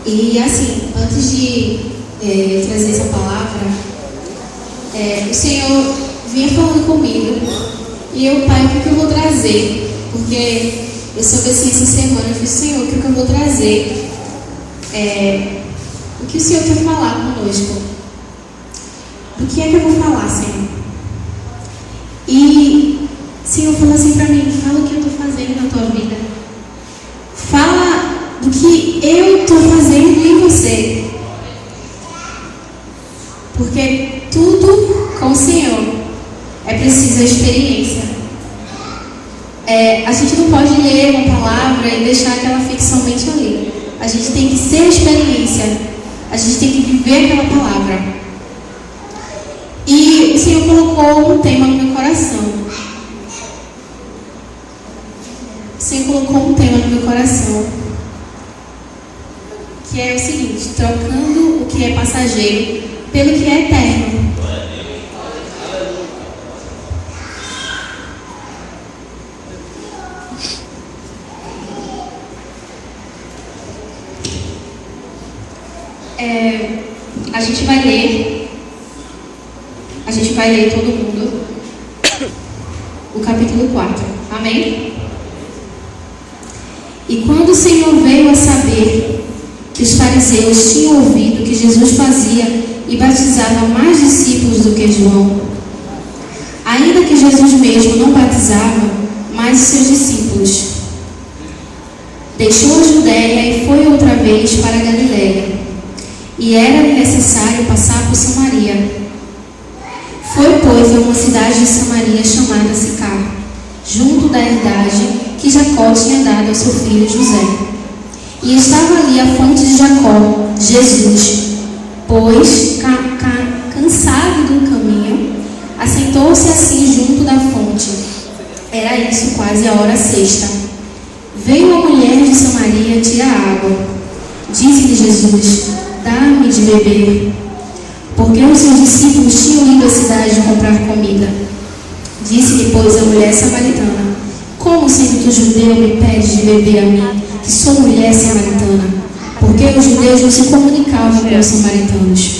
E assim, antes de trazer essa palavra, o Senhor vinha falando comigo. E eu, Pai, o que eu vou trazer? Porque eu soube assim essa semana, eu fiz, Senhor, o que eu vou trazer? O que o Senhor quer falar conosco? Do que é que eu vou falar, Senhor? E o Senhor falou assim pra mim, fala o que eu estou fazendo na tua vida. Fala do que eu estou fazendo em você. Porque tudo com o Senhor é preciso a experiência. A gente não pode ler uma palavra e deixar que ela fique somente ali. A gente tem que ser a experiência. A gente tem que viver aquela palavra. E o Senhor colocou um tema no meu coração. O Senhor colocou um tema no meu coração, que é o seguinte: trocando o que é passageiro pelo que é eterno. A gente vai ler todo mundo o capítulo 4, amém? E quando o Senhor veio a saber que os fariseus tinham ouvido que Jesus fazia e batizava mais discípulos do que João, ainda que Jesus mesmo não batizava, mas seus discípulos, deixou a Judéia e foi outra vez para a Galiléia. E era necessário passar por Samaria. Foi, pois, a uma cidade de Samaria chamada Sicar, junto da herdade que Jacó tinha dado ao seu filho José. E estava ali a fonte de Jacó. Jesus, pois, cansado do caminho, assentou-se assim junto da fonte. Era isso quase a hora sexta. Veio a mulher de Samaria tirar água. Disse-lhe Jesus: dá-me de beber. Porque os seus discípulos tinham ido à cidade comprar comida. Disse-lhe, pois, a mulher samaritana: como sendo que o judeu me pede de beber a mim, que sou mulher samaritana? Porque os judeus não se comunicavam com os samaritanos.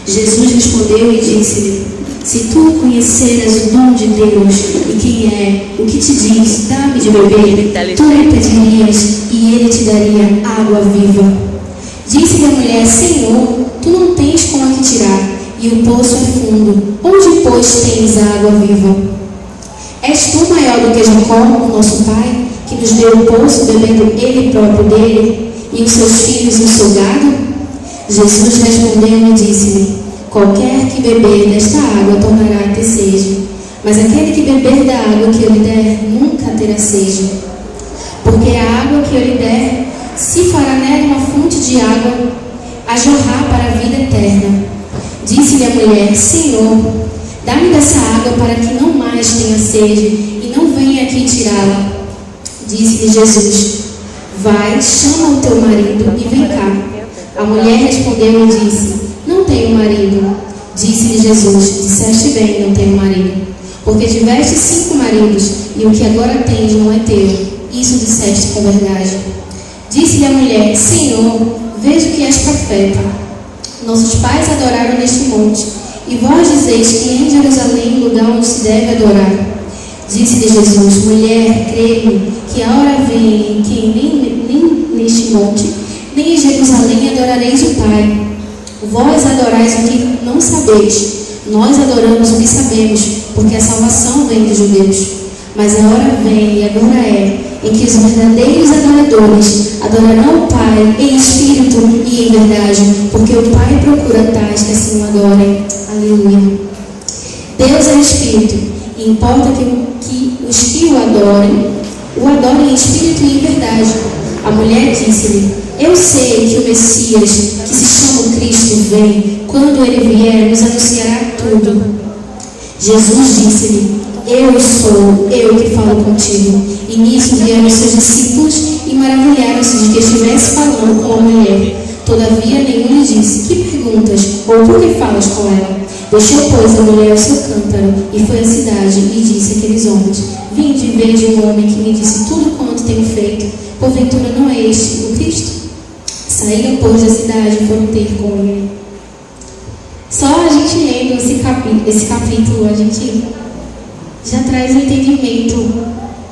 Jesus respondeu e disse-lhe: se tu conheceras o dom de Deus e quem é, o que te diz, dá-me de beber, tu lhe pedirias e ele te daria água viva. Disse-lhe a mulher: Senhor, tu não tens como aqui tirar, e o poço é fundo. Onde, pois, tens a água viva? És tu maior do que Jacó, o nosso pai, que nos deu o poço, bebendo ele próprio dele, e os seus filhos e o seu gado? Jesus respondeu e disse-lhe: qualquer que beber desta água tornará a ter sede, mas aquele que beber da água que eu lhe der nunca terá sede. Porque a água que eu lhe der se fará nela uma fonte de água a jorrar para a vida eterna. Disse-lhe a mulher: Senhor, dá-me dessa água para que não mais tenha sede e não venha aqui tirá-la. Disse-lhe Jesus: vai, chama o teu marido e vem cá. A mulher respondeu e disse: não tenho marido. Disse-lhe Jesus: disseste bem, não tenho marido, porque tiveste 5 maridos e o que agora tens não é teu. Isso disseste com verdade. Disse-lhe a mulher: Senhor, vejo que és profeta. Nossos pais adoraram neste monte, e vós dizeis que em Jerusalém, lugar onde se deve adorar. Disse-lhe Jesus: mulher, crê-me, que a hora vem em que nem neste monte, nem em Jerusalém adorareis o Pai. Vós adorais o que não sabeis, nós adoramos o que sabemos, porque a salvação vem dos judeus. Mas a hora vem, e agora é, em que os verdadeiros adoradores adorarão o Pai em espírito e em verdade, porque o Pai procura tais que assim o adorem. Aleluia. Deus é espírito, e importa que os que o adorem em espírito e em verdade. A mulher disse-lhe: eu sei que o Messias, que se chama Cristo, vem. Quando ele vier, nos anunciará tudo. Jesus disse-lhe: eu sou eu que falo contigo. E nisso vieram seus discípulos e maravilharam-se de que estivesse falando com a mulher. Todavia nenhum lhe disse: que perguntas? Ou por que falas com ela? Deixou, pois, a mulher o seu cântaro e foi à cidade e disse àqueles homens: vinde e vede um homem que me disse tudo quanto tenho feito. Porventura não é este o Cristo? Saíram, pois, da cidade e foram ter com ele. Só a gente lendo esse capítulo, a gente já traz um entendimento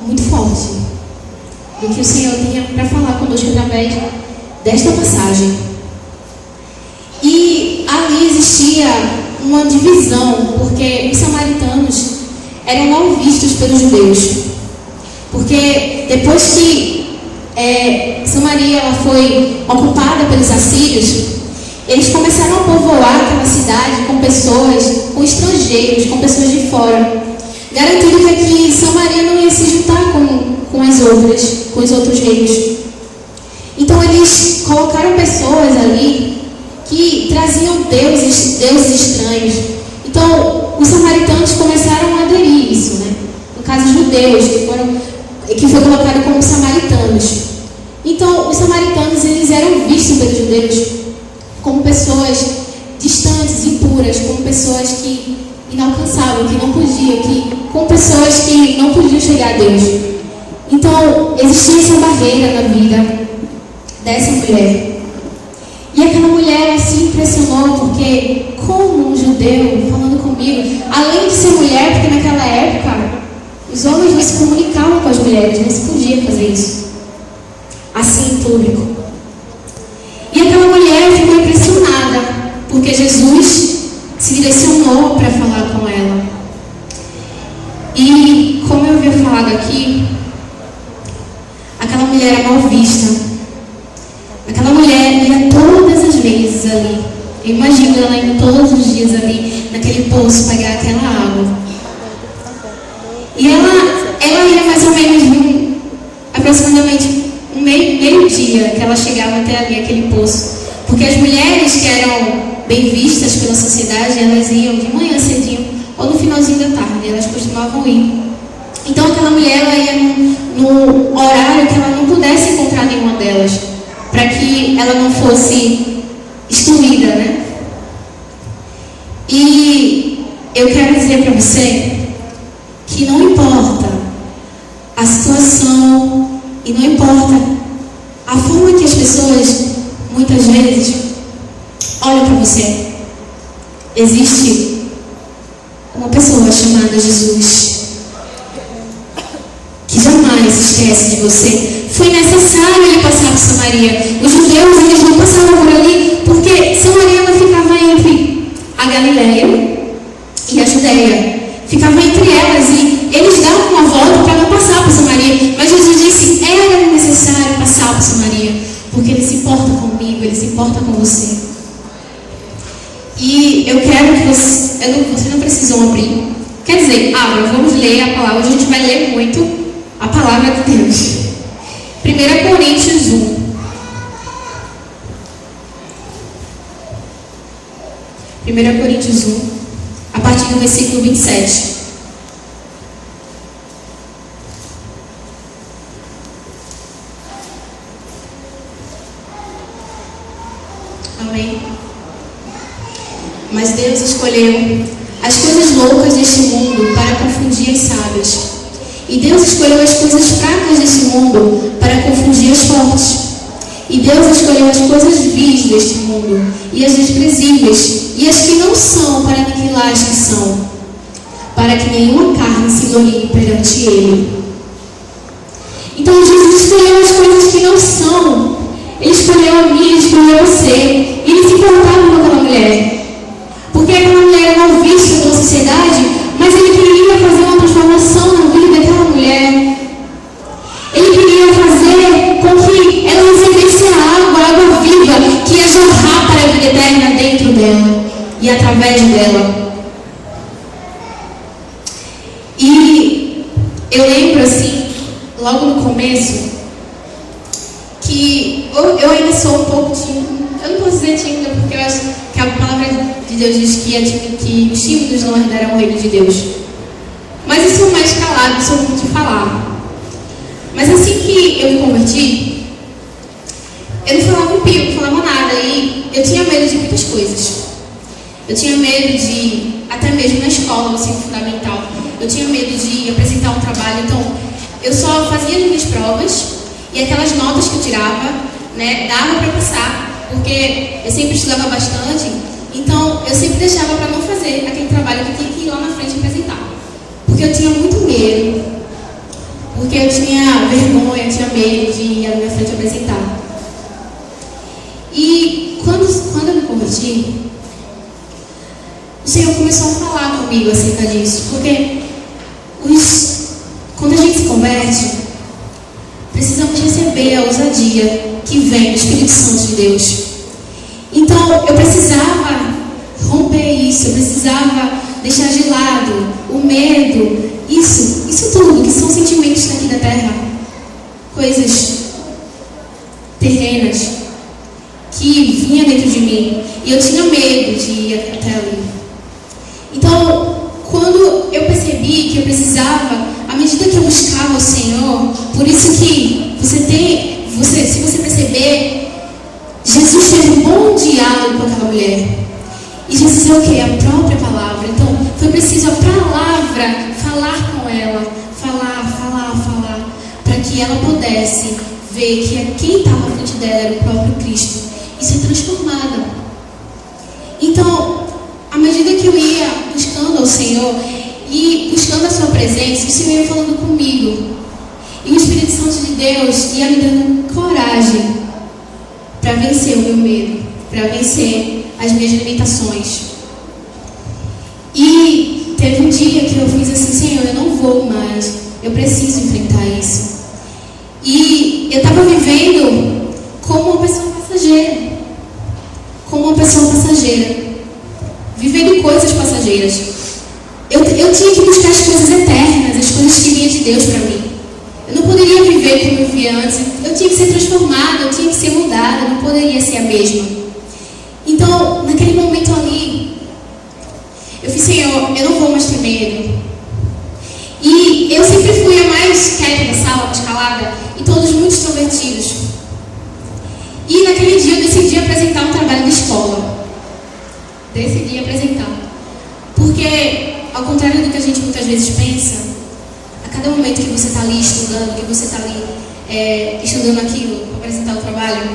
muito forte do que o Senhor tinha para falar conosco através desta passagem. E ali existia uma divisão, porque os samaritanos eram mal vistos pelos judeus. Porque depois que Samaria ela foi ocupada pelos assírios, eles começaram a povoar aquela cidade com pessoas, com estrangeiros, com pessoas de fora, garantindo que Samaria não ia se juntar com os outros reinos. Então eles colocaram pessoas ali que traziam deuses estranhos. Então os samaritanos começaram a aderir isso, né? No caso, os judeus que foi colocado como samaritanos. Então os samaritanos eles eram vistos pelos judeus como pessoas distantes, impuras, como pessoas que inalcançáveis, que não podiam, como pessoas que não podiam chegar a Deus. Então existia essa barreira na vida dessa mulher. E aquela mulher ela se impressionou porque, como um judeu falando comigo, além de ser mulher, porque naquela época os homens não se comunicavam com as mulheres, não se podia fazer isso assim em público. E aquela mulher ficou impressionada porque Jesus se direcionou para falar com ela. E como eu havia falado aqui, aquela mulher era mal vista. Aquela mulher ia todas as vezes ali. Eu imagino ela indo todos os dias ali naquele poço pegar aquela água. E ela ia mais ou menos aproximadamente meio-dia que ela chegava até ali, aquele poço. Porque as mulheres que eram bem vistas pela sociedade, elas iam de manhã cedinho ou no finalzinho da tarde, elas costumavam ir. Então aquela mulher ela ia no horário que ela não pudesse encontrar nenhuma delas, para que ela não fosse excluída, né? E eu quero dizer para você que não importa a situação e não importa a forma que as pessoas muitas vezes olham para você. Existe uma pessoa chamada Jesus que jamais esquece de você. Foi necessário ele passar por Samaria. Os judeus eles não passavam por ali porque Samaria ela ficava entre a Galileia e a Judeia. Ficava entre elas e eles davam uma volta para não passar por Samaria. Mas Jesus disse, era necessário passar por Samaria, porque ele se importa comigo, ele se importa com você. E eu quero que você não precisam abrir. Quer dizer, vamos ler a palavra, a gente vai ler muito a palavra de Deus. 1 Coríntios 1. 1 Coríntios 1, a partir do versículo 27. Amém? Mas Deus escolheu as coisas loucas deste mundo para confundir as sábias. E Deus escolheu as coisas fracas deste mundo para confundir as fortes. E Deus escolheu as coisas vis deste mundo, e as desprezíveis, e as que não são, para aniquilar as que são, para que nenhuma carne se glorie perante Ele. Então Jesus escolheu as coisas que não são. Ele escolheu a mim, ele escolheu você. E ele se importava com aquela mulher. Porque aquela mulher era mal vista pela sociedade, mas ele queria fazer uma transformação na vida daquela mulher. Ele queria fazer com que ela recebesse a água viva, que ia jorrar para a vida eterna dentro dela e através dela. E eu lembro assim, logo no começo, que eu ainda sou um pouco tímida. Eu não posso dizer tímida porque eu acho que a palavra de Deus diz que os tímidos não herdarão o reino de Deus. Mas eu sou mais calada, sou muito de falar. Mas assim que eu me converti, eu não falava um pio, não falava nada. E eu tinha medo de muitas coisas. Eu tinha medo de, até mesmo na escola, no ensino fundamental, eu tinha medo de apresentar um trabalho. Então, eu só fazia as minhas provas e aquelas notas que eu tirava né, dava para passar, porque eu sempre estudava bastante, então eu sempre deixava para não fazer aquele trabalho que eu tinha que ir lá na frente apresentar. Porque eu tinha muito medo, porque eu tinha vergonha, tinha medo de ir à minha frente apresentar. E quando eu me converti, o Senhor começou a falar comigo acerca disso, porque quando a gente se converte, precisamos receber a ousadia que vem do Espírito Santo de Deus. Então, eu precisava romper isso, eu precisava deixar de lado o medo, isso tudo, que são sentimentos daqui da terra, coisas terrenas, que vinha dentro de mim, e eu tinha medo de ir até ali. Então, quando eu percebi que eu precisava, à medida que eu buscava o Senhor, por isso que se você perceber, Jesus teve um bom diálogo com aquela mulher. E Jesus é o quê? A própria palavra. Então, foi preciso a palavra falar com ela, falar, para que ela pudesse ver que quem estava à frente dela era o próprio Cristo e ser transformada. Então, à medida que eu ia buscando ao Senhor e buscando a sua presença, o Senhor ia falando comigo. E o Espírito Santo de Deus ia me dando coragem para vencer o meu medo, para vencer as minhas limitações. E teve um dia que eu fiz assim: Senhor, eu não vou mais, eu preciso enfrentar isso. E eu estava vivendo como uma pessoa passageira, vivendo coisas passageiras. Eu tinha que buscar as coisas eternas, as coisas que vinham de Deus para mim. Eu não poderia viver como eu vivia antes. Eu tinha que ser transformada, eu tinha que ser mudada, eu não poderia ser a mesma. Então, naquele momento ali, eu fiz: Senhor, eu não vou mais ter medo. E eu sempre fui a mais quieta da sala, mais calada, e todos muito extrovertidos. E naquele dia eu decidi apresentar um trabalho de escola. Decidi apresentar. Porque, ao contrário do que a gente muitas vezes pensa, a cada momento que você está ali estudando, que você está ali estudando aquilo, para apresentar o trabalho,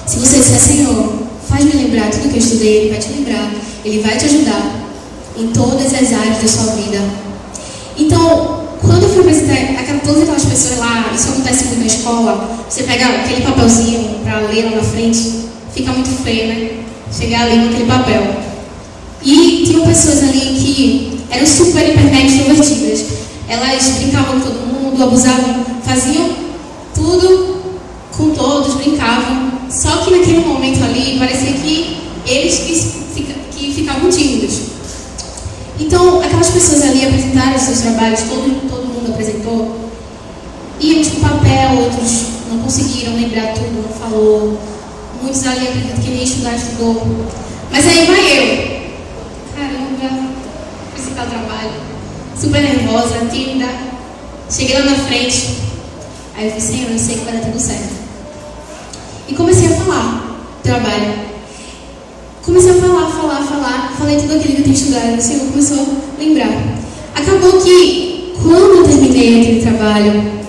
se você disser: Senhor, faz-me lembrar tudo que eu estudei, Ele vai te lembrar, Ele vai te ajudar em todas as áreas da sua vida. Então, quando eu fui apresentar todas aquelas pessoas lá, isso acontece muito na escola, você pega aquele papelzinho para ler lá na frente, fica muito feio, né? Chegar ali com aquele papel. E tinham pessoas ali que eram super, hiper, extrovertidas. Elas brincavam com todo mundo, abusavam, faziam tudo com todos, brincavam. Só que naquele momento ali, parecia que eles que ficavam tímidos. Então, aquelas pessoas ali apresentaram os seus trabalhos, todo mundo apresentou. Íamos com papel, outros não conseguiram lembrar tudo, não falou. Muitos ali acreditam que nem estudar, estudou. Mas aí vai eu. Caramba, apresentar o trabalho. Super nervosa, tímida. Cheguei lá na frente. Aí eu falei: Senhor, eu sei que vai dar tudo certo. E comecei a falar trabalho. Comecei a falar. Falei tudo aquilo que eu tinha estudado. O Senhor começou a lembrar. Acabou que, quando eu terminei aquele trabalho,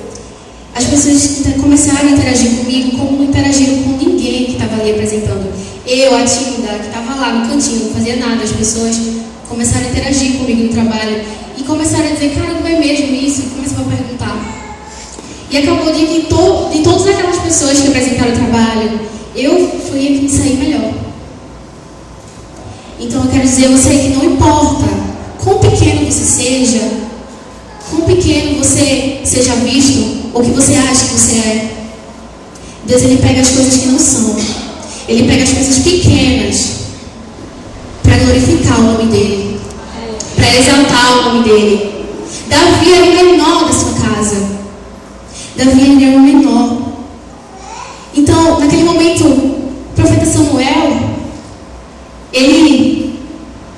as pessoas começaram a interagir comigo como não interagiram com ninguém que estava ali apresentando. Eu, a tímida, que estava lá no cantinho, não fazia nada. As pessoas começaram a interagir comigo no trabalho. E começaram a dizer: cara, não é mesmo isso? E começaram a perguntar. E acabou de que de todas aquelas pessoas que apresentaram o trabalho, eu fui a que me saí melhor. Então eu quero dizer a você que não importa quão pequeno você seja, quão pequeno você seja visto, ou que você acha que você é, Deus, Ele pega as coisas que não são. Ele pega as coisas pequenas para glorificar o nome dEle, para exaltar o nome dEle. Davi era o menor da sua casa. Davi era o menor. Então, naquele momento, o profeta Samuel, ele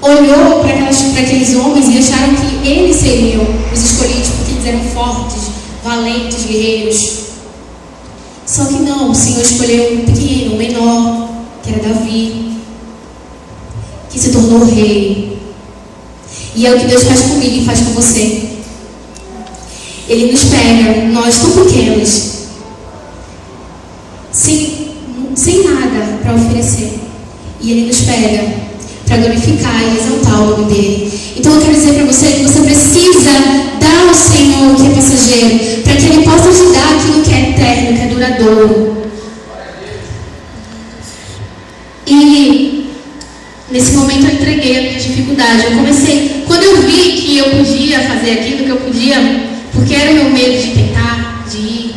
olhou para aqueles homens e acharam que eles seriam os escolhidos, porque eles eram fortes, valentes, guerreiros. Só que não, o Senhor escolheu um pequeno, um menor, que era Davi, que se tornou rei. E é o que Deus faz comigo e faz com você. Ele nos pega, nós tão pequenos, E Ele nos pega para glorificar e exaltar o nome dEle. Então eu quero dizer para você que você precisa dar ao Senhor o que é passageiro, para que Ele possa te dar aquilo que é eterno, que é duradouro. E nesse momento eu entreguei a minha dificuldade. Eu comecei, quando eu vi que eu podia fazer aquilo que eu podia, porque era o meu medo de tentar, de ir.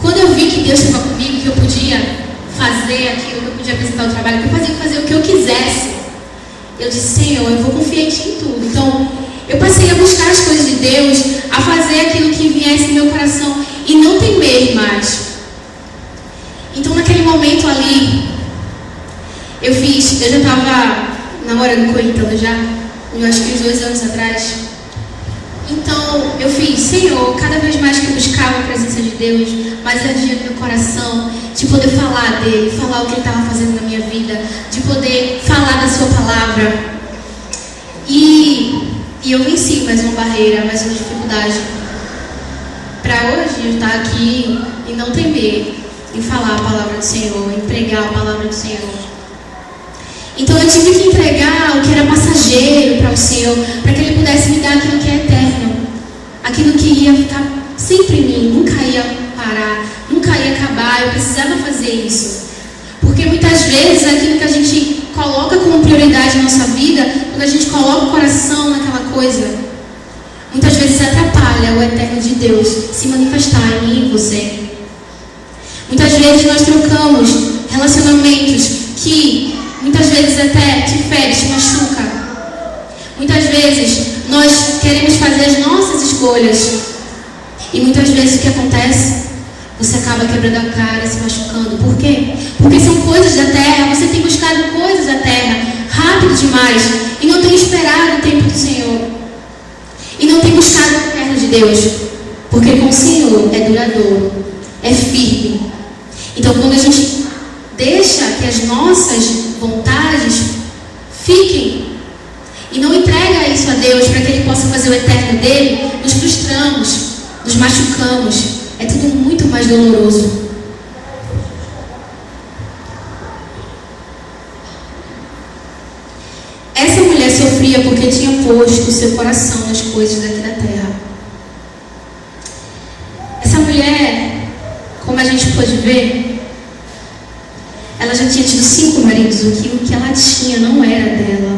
Quando eu vi que Deus estava comigo, que eu podia fazer aquilo, que eu podia apresentar o trabalho, que eu podia fazer o que eu quisesse, eu disse, Senhor, eu vou confiar em Ti em tudo. Então, eu passei a buscar as coisas de Deus, a fazer aquilo que viesse no meu coração e não temer mais. Então, naquele momento ali, eu já estava namorando, coitando já, eu acho que uns 2 anos atrás. Então, eu fiz, Senhor, cada vez mais que eu buscava a presença de Deus, mais ardia no meu coração, de poder falar dEle, falar o que Ele estava fazendo na minha vida, de poder falar da Sua palavra. E eu venci mais uma barreira, mais uma dificuldade. Para hoje eu estar aqui e não temer em falar a palavra do Senhor, em pregar a palavra do Senhor. Então eu tive que entregar o que era passageiro para o Senhor, para que Ele pudesse me dar aquilo que é eterno, aquilo que ia ficar sempre em mim, nunca ia parar, nunca ia acabar. Eu precisava fazer isso, porque muitas vezes aquilo que a gente coloca como prioridade na nossa vida, quando a gente coloca o coração naquela coisa, muitas vezes atrapalha o eterno de Deus se manifestar em mim e em você. Muitas vezes nós trocamos relacionamentos que muitas vezes até te fere, te machuca. Muitas vezes nós queremos fazer as nossas escolhas. E muitas vezes o que acontece? Você acaba quebrando a cara e se machucando. Por quê? Porque são coisas da terra. Você tem buscado coisas da terra rápido demais e não tem esperado o tempo do Senhor. E não tem buscado o eterno de Deus. Porque com o Senhor é duradouro, é firme. Então quando a gente deixa que as nossas vontades fiquem e não entrega isso a Deus para que Ele possa fazer o eterno dele, nos frustramos, nos machucamos. É tudo muito mais doloroso. Essa mulher sofria porque tinha posto o seu coração nas coisas daqui da terra. Essa mulher, como a gente pode ver, ela já tinha tido 5 maridos, o que ela tinha não era dela.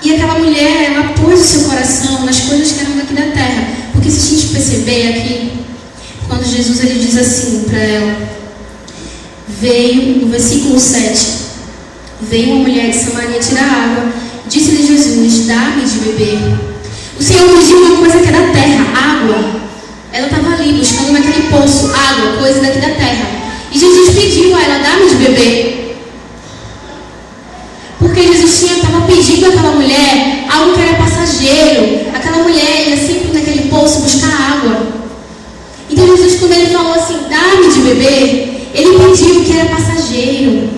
E aquela mulher, ela pôs o seu coração nas coisas que eram daqui da terra. Porque se a gente perceber aqui, quando Jesus ele diz assim para ela, veio, no versículo 7, veio uma mulher de Samaria tirar água, disse-lhe Jesus, dá-me de beber. O Senhor pediu uma coisa que é da terra, água. Ela estava ali buscando naquele poço água, coisa daqui da terra. E Jesus pediu a ela, dá-me de beber. Porque Jesus estava pedindo àquela mulher algo que era passageiro. Aquela mulher ia sempre naquele poço buscar água. Então Jesus, quando ele falou assim, dá-me de beber, ele pediu o que era passageiro.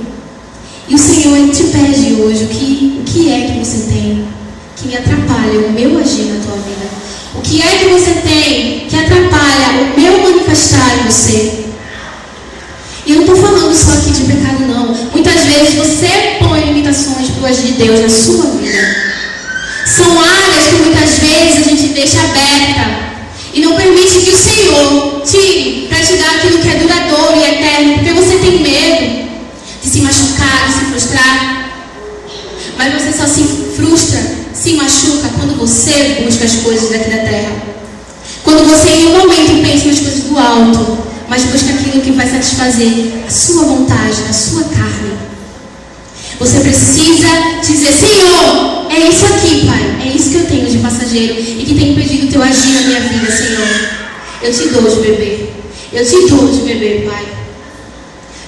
E o Senhor, Ele te pede hoje o que é que você tem que me atrapalha o meu agir na tua vida. O que é que você tem que atrapalha o meu manifestar em você? E eu não estou falando só aqui de pecado, não. Muitas vezes você põe limitações para o agir de Deus na sua vida. São áreas que muitas vezes a gente deixa aberta e não permite que o Senhor tire para te dar aquilo que é duradouro e eterno, porque você tem medo de se machucar, de se frustrar. Mas você só se frustra, se machuca quando você busca as coisas daqui da terra. Quando você em um momento pensa nas coisas do alto, mas busca aquilo que vai satisfazer a sua vontade, a sua carne. Você precisa dizer, Senhor, é isso aqui, Pai. É isso que eu tenho de passageiro e que tem impedido o teu agir na minha vida, Senhor. Eu te dou de beber. Eu te dou de beber, Pai.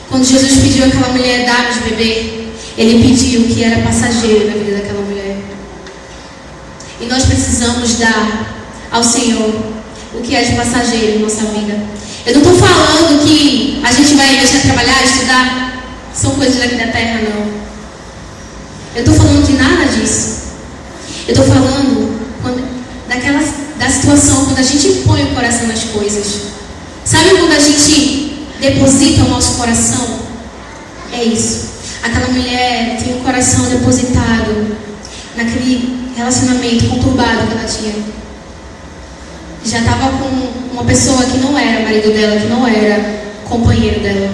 Quando Jesus pediu àquela mulher dar de beber, Ele pediu o que era passageiro na vida daquela mulher. E nós precisamos dar ao Senhor o que é de passageiro em nossa vida. Eu não estou falando que a gente vai deixar de trabalhar, estudar, são coisas daqui da terra, não. Eu estou falando de nada disso. Eu estou falando da situação quando a gente põe o coração nas coisas. Sabe quando a gente deposita o nosso coração É isso. Aquela mulher tinha um coração depositado naquele relacionamento conturbado que ela tinha. Já estava com uma pessoa que não era marido dela, que não era companheiro dela.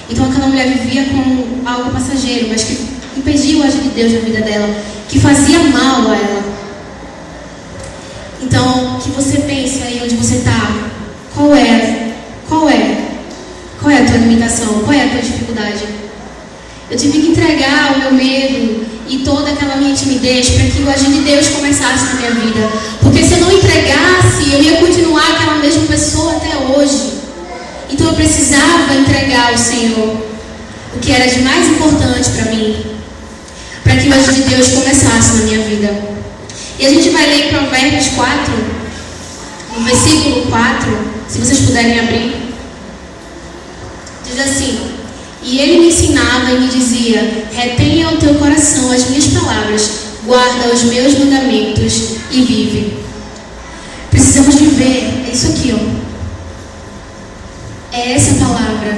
Então aquela mulher vivia com algo passageiro, mas que impedia o agir de Deus na vida dela, que fazia mal a ela. Então, que você pense aí onde você está. Qual é a tua limitação? Qual é a tua dificuldade? Eu tive que entregar o meu medo e toda aquela minha timidez para que o agir de Deus começasse na minha vida. Porque se eu não entregasse, eu ia continuar aquela mesma pessoa até hoje. Então eu precisava entregar ao Senhor o que era de mais importante para mim, para que o agir de Deus começasse na minha vida. E a gente vai ler em Provérbios 4, no versículo 4, se vocês puderem abrir. Diz assim: e ele me ensinava e me dizia: retenha o teu coração as minhas palavras, guarda os meus mandamentos e vive. Precisamos viver, é isso aqui, ó. É essa palavra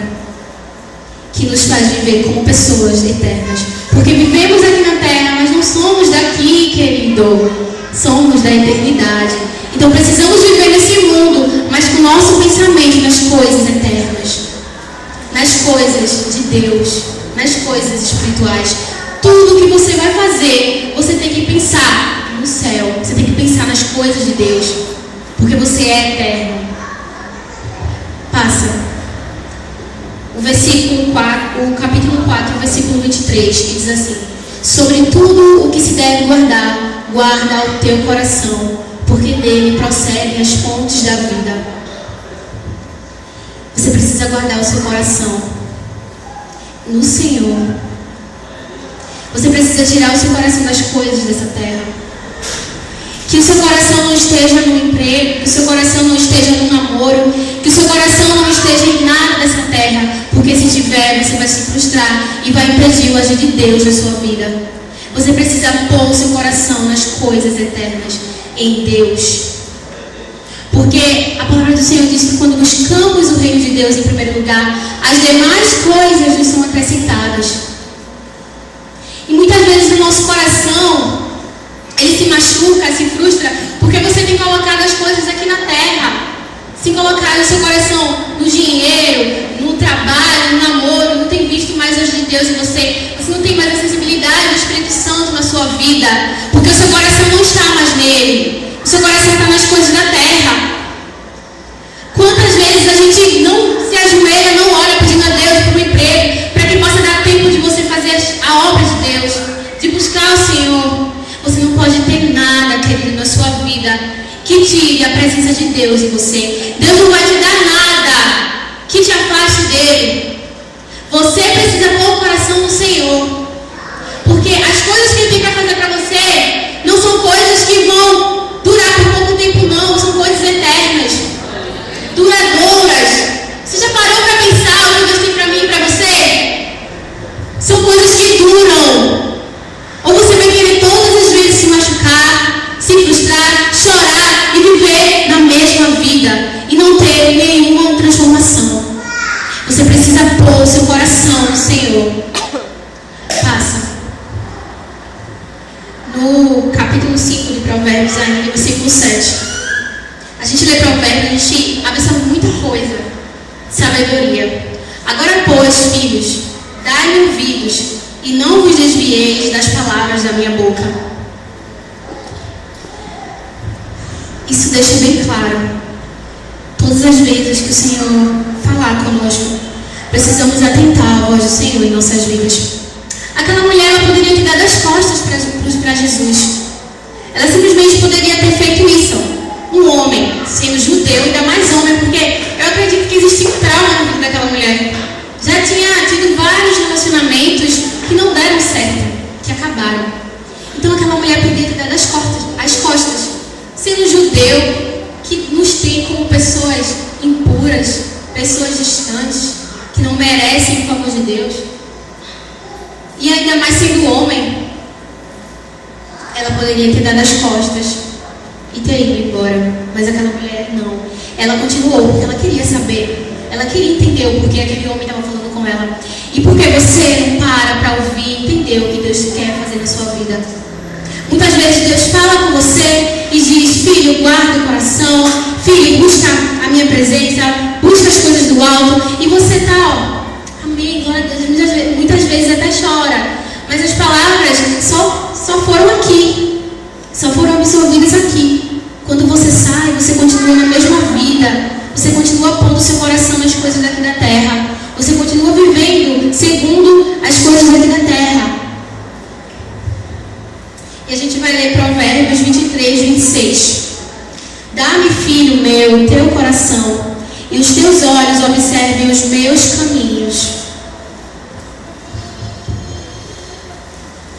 que nos faz viver como pessoas eternas. Porque vivemos aqui na terra, mas não somos daqui, querido. Somos da eternidade. Então precisamos viver nesse mundo, mas com o nosso pensamento nas coisas eternas, nas coisas de Deus, nas coisas espirituais. Tudo que você vai fazer, você tem que pensar no céu. Você tem que pensar nas coisas de Deus, porque você é eterno. Passa. O capítulo 4, versículo 23, que diz assim: sobre tudo o que se deve guardar, guarda o teu coração, porque dele procedem as fontes da vida. Você precisa guardar o seu coração no Senhor. Você precisa tirar o seu coração das coisas dessa terra. Que o seu coração não esteja no emprego, que o seu coração não esteja no namoro, que o seu coração não esteja em nada dessa terra, porque se tiver, você vai se frustrar e vai impedir o agir de Deus na sua vida. Você precisa pôr o seu coração nas coisas eternas, em Deus. Porque a palavra do Senhor diz que quando buscamos o reino de Deus em primeiro lugar, as demais coisas nos são acrescentadas. E muitas vezes o nosso coração, ele se machuca, se frustra, porque você tem colocado as coisas aqui na terra. Sem colocar o seu coração no dinheiro, no trabalho, no namoro, não tem visto mais o agir de Deus em você. Você não tem mais a sensibilidade do Espírito Santo na sua vida, porque o seu coração não está mais nele. O seu coração está nas coisas da terra. Quantas vezes a gente não se ajoelha, não ora pedindo a Deus por um emprego, para que possa dar tempo de você fazer a obra de Deus, de buscar o Senhor. Você não pode ter nada, querido, na sua vida que tire a presença de Deus em você. Deus não vai te dar nada que te afaste dele. Você precisa pôr o coração no Senhor, porque as coisas que Ele tem para fazer para você não são coisas que vão durar por pouco tempo, não. São coisas eternas, duradouras. Você já parou para pensar o que Deus tem para mim e para você? São coisas que duram. Ou você vai querer todas as vezes se machucar, se frustrar, chorar e viver na mesma vida e não ter nenhuma transformação. Você precisa pôr o seu coração no Senhor. Passa. No capítulo 5 de Provérbios, ainda no versículo 7. A gente lê Provérbios, a gente absorve muita coisa. Sabedoria. Agora, pois, filhos, dai-me ouvidos e não vos desvieis das palavras da minha boca. Isso deixa bem claro. Todas as vezes que o Senhor falar conosco, precisamos atentar à voz do Senhor em nossas vidas. Aquela mulher, ela poderia ter dado as costas para Jesus. Ela simplesmente poderia ter feito isso. Um homem, sendo judeu, ainda mais homem, porque eu acredito que existia um trauma na vida daquela mulher. Já tinha tido vários relacionamentos que não deram certo, que acabaram. Então aquela mulher poderia ter dado as costas. Sendo judeu, que nos tem como pessoas impuras, pessoas distantes, que não merecem o favor de Deus. E ainda mais sendo homem, ela poderia ter dado as costas e ter ido embora. Mas aquela mulher não. Ela continuou, porque ela queria saber. Ela queria entender o porquê aquele homem estava falando com com ela. E por que você não para ouvir e entender o que Deus quer fazer na sua vida? Muitas vezes Deus fala com você e diz: filho, guarda o coração, filho, busca a minha presença, busca as coisas do alto. E você está, amém, glória a Deus, muitas vezes até chora. Mas as palavras só foram aqui, só foram absorvidas aqui. Quando você sai, você continua na mesma vida, você continua pondo seu coração nas coisas daqui da terra, você continua vivendo segundo as coisas daqui da terra. E a gente vai ler Provérbios 23, 26. Dá-me, filho meu, o teu coração, e os teus olhos observem os meus caminhos.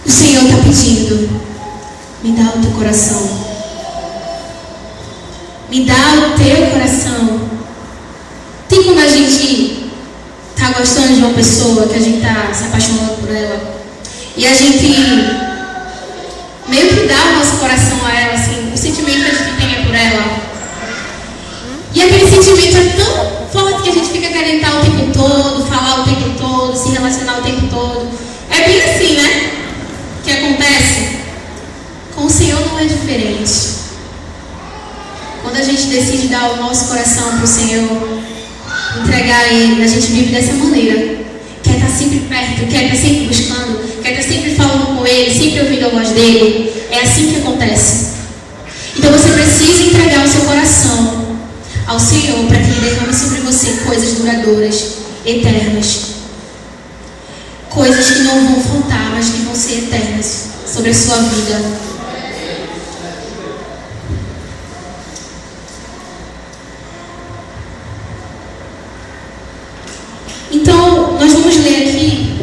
O Senhor está pedindo: me dá o teu coração. Me dá o teu coração. Tem quando a gente está gostando de uma pessoa, que a gente está se apaixonando por ela, e a gente meio que dá o nosso coração a ela, assim, o sentimento que a gente tem é por ela. E aquele sentimento é tão forte que a gente fica querendo estar o tempo todo, falar o tempo todo, se relacionar o tempo todo. É bem assim, né? Que acontece. Com o Senhor não é diferente. Quando a gente decide dar o nosso coração para o Senhor, entregar a Ele, a gente vive dessa maneira. Quer estar sempre perto, quer estar sempre buscando, quer estar sempre falando com Ele, sempre ouvindo a voz dEle. É assim que acontece. Então você precisa entregar o seu coração ao Senhor para que Ele derrame sobre você coisas duradouras, eternas. Coisas que não vão faltar, mas que vão ser eternas sobre a sua vida. Então, nós vamos ler aqui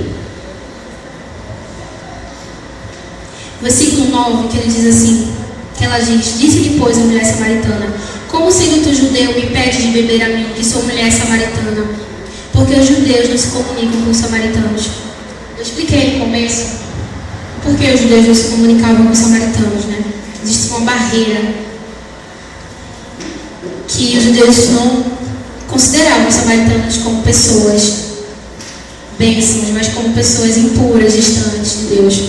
versículo 9, que ele diz assim, que ela diz: disse-lhe, pois, a mulher samaritana: como sendo tu judeu me pede de beber a mim, que sou mulher samaritana? Porque os judeus não se comunicam com os samaritanos. Eu expliquei no começo porque os judeus não se comunicavam com os samaritanos, né? Existe uma barreira que os judeus não consideravam os samaritanos como pessoas bênçãos, mas como pessoas impuras, distantes de Deus.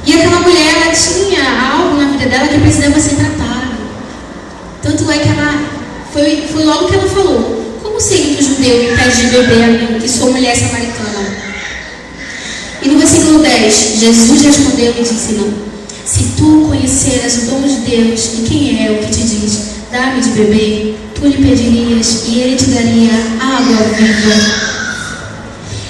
E aquela mulher, ela tinha algo na vida dela que precisava ser tratado. Tanto é que ela foi logo que ela falou: como sendo que o judeu me pede de beber a mim, que sou mulher samaritana? E no versículo 10, Jesus respondeu e disse-lhe: se tu conheceras o dom de Deus e quem é o que te diz, dá-me de beber, tu lhe pedirias e ele te daria água viva.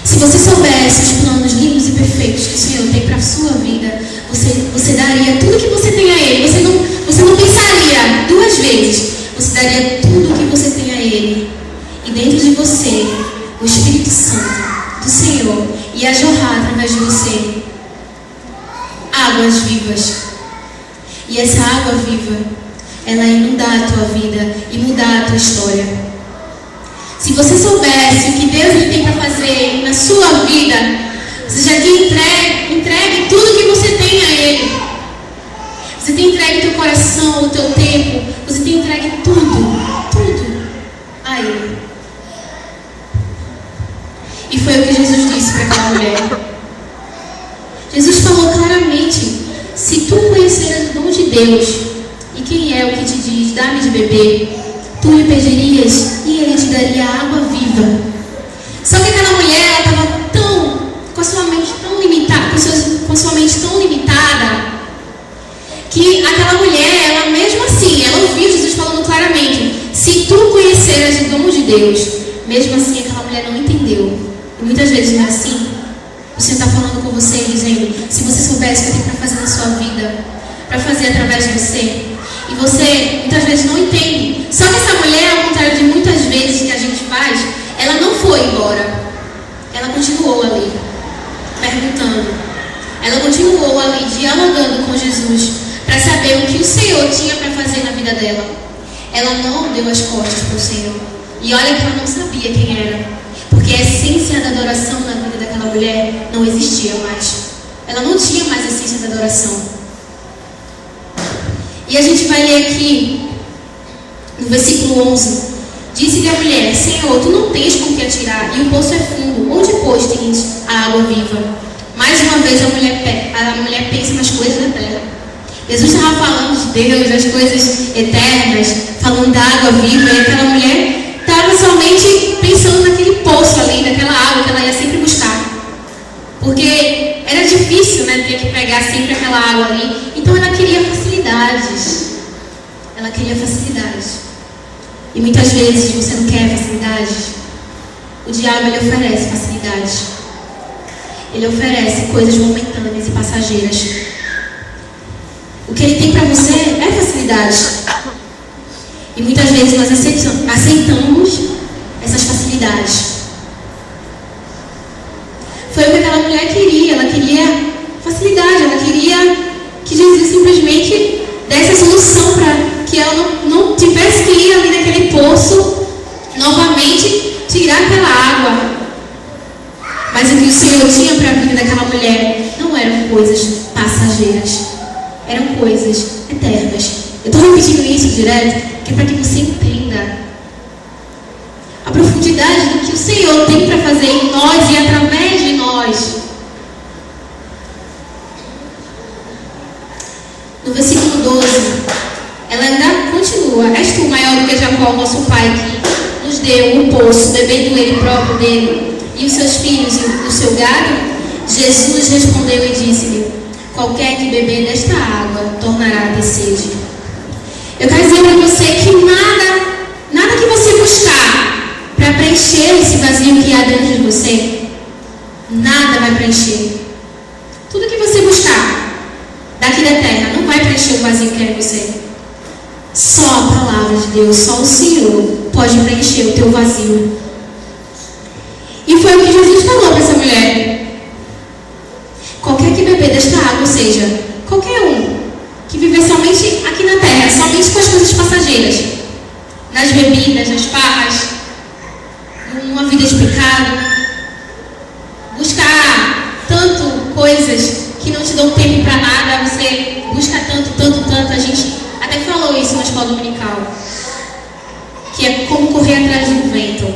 Se você soubesse os planos lindos e perfeitos que o Senhor tem para a sua vida, você daria tudo que você tem a Ele. Você não pensaria duas vezes. Você daria tudo que você tem a Ele. E dentro de você, o Espírito Santo do Senhor ia jorrar através de você águas vivas. E essa água viva, ela ia inundar a tua vida e mudar a tua história. Se você soubesse o que Deus tem para fazer na sua vida, você já tem entregue tudo que você tem a Ele. Você tem entregue o teu coração, o teu tempo, você tem entregue tudo a Ele. E foi o que Jesus disse para aquela mulher. Jesus falou claramente: se tu conheceras o dom de Deus e quem é o que te diz, dá-me de beber, tu lhe pedirias e ele te daria água viva. Só que aquela mulher, ela estava com a sua mente tão limitada, com sua mente tão limitada, que aquela mulher, ela mesmo assim, ela ouviu Jesus falando claramente: se tu conheceras o dom de Deus. Mesmo assim, aquela mulher não entendeu. E muitas vezes não é assim. O Senhor está falando com você, dizendo: se você soubesse o que tem para fazer na sua vida, para fazer através de você, e você muitas vezes não entende. Só que essa mulher, ao contrário de muitas vezes que a gente faz, ela não foi embora. Ela continuou ali, perguntando. Ela continuou ali, dialogando com Jesus, para saber o que o Senhor tinha para fazer na vida dela. Ela não deu as costas para o Senhor. E olha que ela não sabia quem era, porque a essência da adoração na vida daquela mulher não existia mais. Ela não tinha mais a essência da adoração. E a gente vai ler aqui, no versículo 11, Disse-lhe a mulher: Senhor, tu não tens com que atirar, e o poço é fundo. Onde, pois, tens a água viva? Mais uma vez a mulher pensa nas coisas da terra. Jesus estava falando de Deus, das coisas eternas, falando da água viva, e aquela mulher estava somente pensando naquele poço ali, naquela água que ela ia sempre buscar. Porque era difícil, né, ter que pegar sempre aquela água ali. Então ela queria facilidades. Ela queria facilidades. E muitas vezes você não quer facilidades. O diabo, ele oferece facilidades. Ele oferece coisas momentâneas e passageiras. O que ele tem para você é facilidades. E muitas vezes nós aceitamos essas facilidades. Foi o que aquela mulher queria. Ela queria facilidade. Ela queria que Jesus simplesmente desse a solução para que ela não tivesse que ir ali naquele poço novamente tirar aquela água. Mas o que o Senhor tinha para a vida daquela mulher não eram coisas passageiras, eram coisas eternas. Eu estou repetindo isso direto, que é para que você entenda a profundidade do que o Senhor tem para fazer em nós e através de nós. No versículo 12, ela ainda continua: És tu maior do que Jacó, nosso pai, que nos deu o poço, bebendo ele próprio dele, e os seus filhos e o seu gado? Jesus respondeu e disse-lhe: Qualquer que beber desta água tornará a ter sede. Eu quero dizer para você que nada que você buscar para preencher esse vazio que há dentro de você, nada vai preencher. Tudo que você buscar daqui da terra não vai preencher o vazio que é em você. Só a palavra de Deus, só o Senhor pode preencher o teu vazio. E foi o que Jesus falou para essa mulher: qualquer que beber desta água, ou seja, qualquer um que viver somente aqui na terra, somente com as coisas passageiras, nas bebidas, nas farras, numa vida de pecado, buscar tanto coisas que não te dão tempo para nada, você busca tanto, a gente até falou isso na escola dominical, que é como correr atrás de um vento.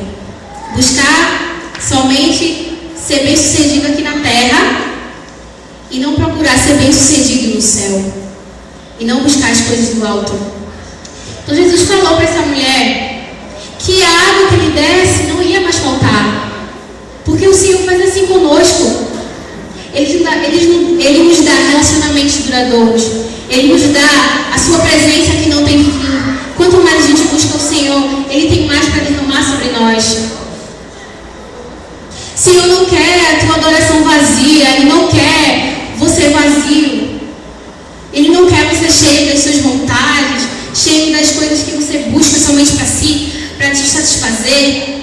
Buscar somente ser bem sucedido aqui na terra e não procurar ser bem sucedido no céu, e não buscar as coisas do alto. Então Jesus falou para essa mulher que a água que ele desse não ia mais faltar, porque o Senhor faz assim conosco. Ele nos dá relacionamentos duradouros. Ele nos dá a sua presença que não tem fim. Quanto mais a gente busca o Senhor, Ele tem mais para derramar sobre nós. O Senhor não quer a tua adoração vazia. Ele não quer você vazio. Ele não quer você cheio das suas vontades, cheio das coisas que você busca somente para si, para te satisfazer.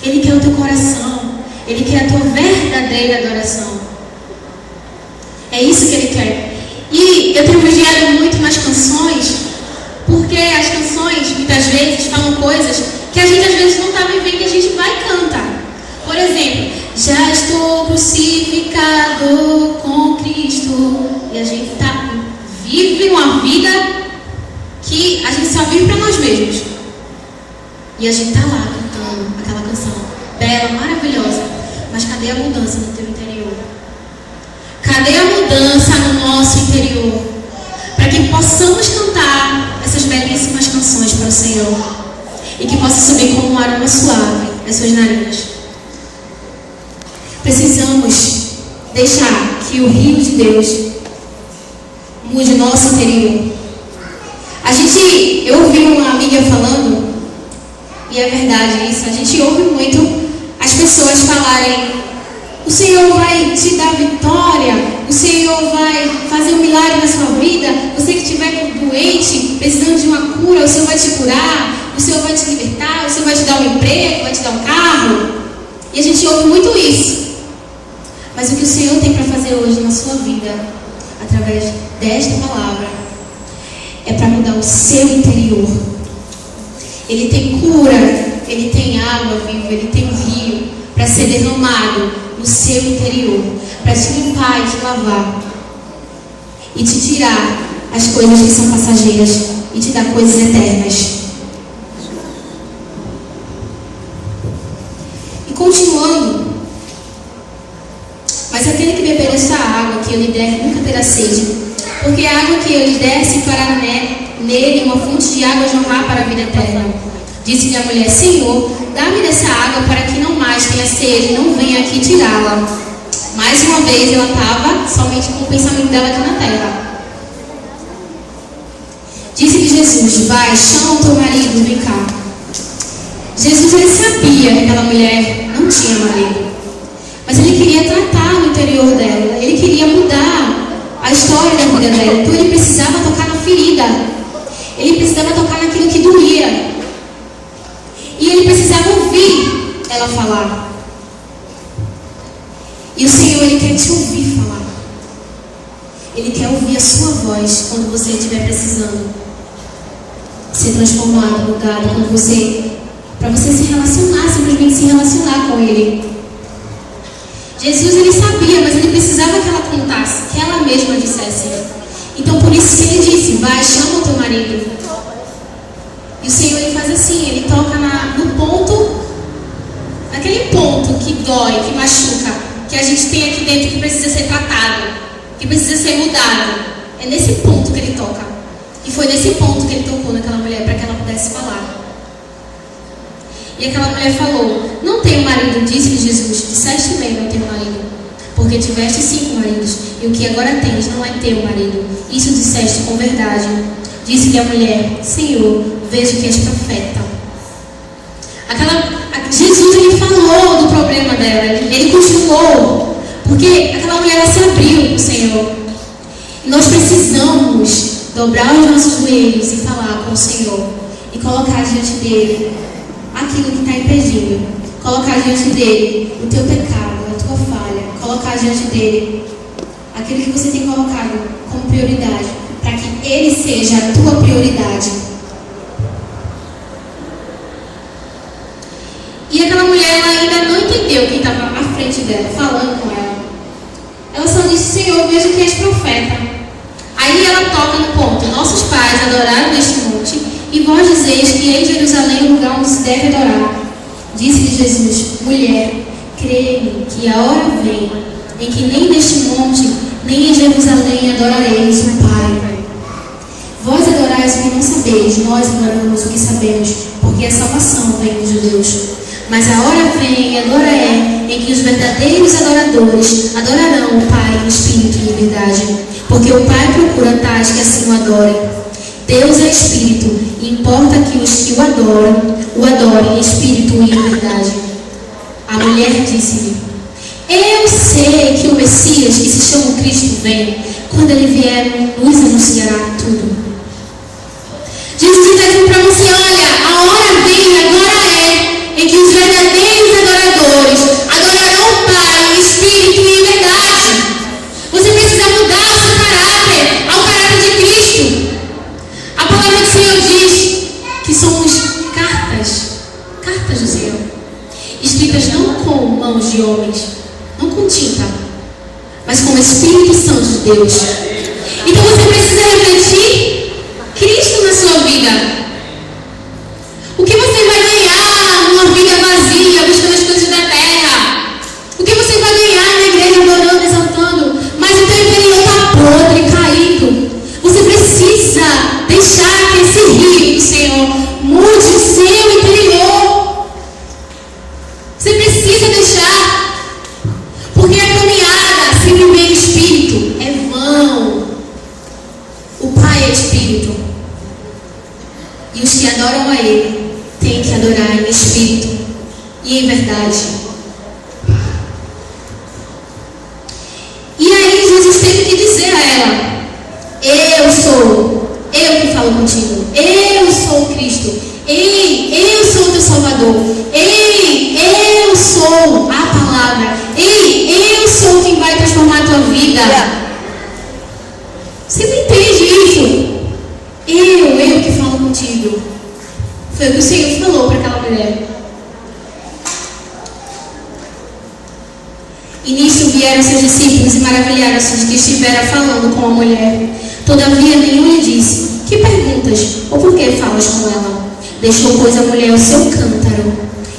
Ele quer o teu coração. Ele quer a tua verdadeira adoração. É isso que Ele quer. E eu tenho vigiado muito nas canções, porque as canções, muitas vezes, falam coisas que a gente, às vezes, não está vivendo e a gente vai cantar. Por exemplo, já estou crucificado com Cristo. E a gente vive uma vida que a gente só vive para nós mesmos. E a gente está lá cantando aquela canção bela, maravilhosa. Mas cadê a mudança no teu interior? Cadê a mudança no nosso interior? Para que possamos cantar essas belíssimas canções para o Senhor. E que possa subir como um aroma suave nas suas narinas. Precisamos deixar que o rio de Deus mude o nosso interior. Eu ouvi uma amiga falando, e é verdade isso, a gente ouve muito as pessoas falarem: o Senhor vai te dar vitória, o Senhor vai fazer um milagre na sua vida, você que estiver doente, precisando de uma cura, o Senhor vai te curar, o Senhor vai te libertar, o Senhor vai te dar um emprego, vai te dar um carro. E a gente ouve muito isso. Mas o que o Senhor tem para fazer hoje na sua vida, através desta palavra, é para mudar o seu interior. Ele tem cura, Ele tem água viva, Ele tem um rio para ser derramado no seu interior, para te limpar e te lavar e te tirar as coisas que são passageiras e te dar coisas eternas. desta água que eu lhe der, nunca terá sede. Porque a água que eu lhe der se fará nele uma fonte de água jorrar para a vida eterna. Disse-lhe a mulher: Senhor, dá-me dessa água para que não mais tenha sede e não venha aqui tirá-la. Mais uma vez ela estava somente com o pensamento dela aqui na terra. Disse-lhe Jesus: Vai, chama o teu marido, vem cá. Jesus, ele sabia que aquela mulher não tinha marido, mas ele queria tratar no interior dela, ele queria mudar a história da vida dela. Então ele precisava tocar na ferida, ele precisava tocar naquilo que doía, e ele precisava ouvir ela falar. E o Senhor, ele quer te ouvir falar, ele quer ouvir a sua voz quando você estiver precisando ser transformado, mudado, para você se relacionar, simplesmente se relacionar com ele. Jesus, ele sabia, mas ele precisava que ela contasse, que ela mesma dissesse. Então por isso que ele disse: Vai, chama o teu marido. E o Senhor, ele faz assim, ele toca no ponto, naquele ponto que dói, que machuca, que a gente tem aqui dentro, que precisa ser tratado, que precisa ser mudado. É nesse ponto que ele toca. E foi nesse ponto que ele tocou naquela mulher, para que ela pudesse falar. E aquela mulher falou: Não tenho marido. Disse-lhe Jesus: Disseste bem, não tenho marido, porque tiveste 5 maridos, e o que agora tens não é teu marido. Isso disseste com verdade. Disse-lhe a mulher: Senhor, vejo que és profeta. Jesus, ele falou do problema dela, ele continuou, porque aquela mulher, ela se abriu para o Senhor. E nós precisamos dobrar os nossos joelhos e falar com o Senhor, e colocar diante dele aquilo que está impedindo, colocar diante dele o teu pecado, a tua falha, colocar diante dele aquilo que você tem colocado como prioridade, para que ele seja a tua prioridade. E aquela mulher, ela ainda não entendeu quem estava à frente dela, falando com ela. Ela só disse: Senhor, vejo que és profeta. Aí ela toca no ponto: Nossos pais adoraram neste monte, e vós dizeis que em Jerusalém é o lugar onde se deve adorar. Disse-lhe Jesus: Mulher, crê-me que a hora vem em que nem neste monte, nem em Jerusalém adorareis o Pai. Vós adorais o que não sabeis, nós adoramos o que sabemos, porque a salvação vem dos judeus. Mas a hora vem, e agora é, em que os verdadeiros adoradores adorarão o Pai em espírito e em verdade, porque o Pai procura tais que assim o adorem. Deus é espírito, e importa que os que o adorem em espírito e em verdade. A mulher disse-lhe: Eu sei que o Messias, que se chama Cristo, vem. Quando ele vier, nos anunciará tudo. Jesus está dizendo para você: olha, a hora vem, agora é, em que os verdadeiros adoradores adorarão o Pai em espírito e em verdade. Você precisa mudar o seu caráter ao caráter de Cristo. A palavra do Senhor diz que somos cartas do Senhor, escritas não com mãos de homens, não com tinta, mas com o Espírito Santo de Deus. Então você precisa refletir Cristo na sua vida. O que você vai ganhar numa vida vazia, buscando as coisas da terra? O que você vai ganhar na igreja adorando, exaltando, mas o teu interior está podre, caído? Você precisa deixar que esse rio do Senhor mude o seu interior. Você precisa deixar, porque a caminhada sem viver em espírito é vão. O Pai é espírito, e os que adoram a Ele têm que adorar em espírito e em verdade. E aí Jesus teve que dizer a ela: eu que falo contigo, eu sou o Cristo, eu sou o teu Salvador, eu sou a palavra, eu sou quem vai transformar a tua vida. Você não entende isso? Eu que falo contigo. Foi o que o Senhor falou para aquela mulher. E nisso vieram seus discípulos e maravilharam-se de que estivera falando com a mulher. Todavia nenhum lhe disse: Que perguntas? Ou por que falas com ela? Deixou, pois, a mulher o seu cântaro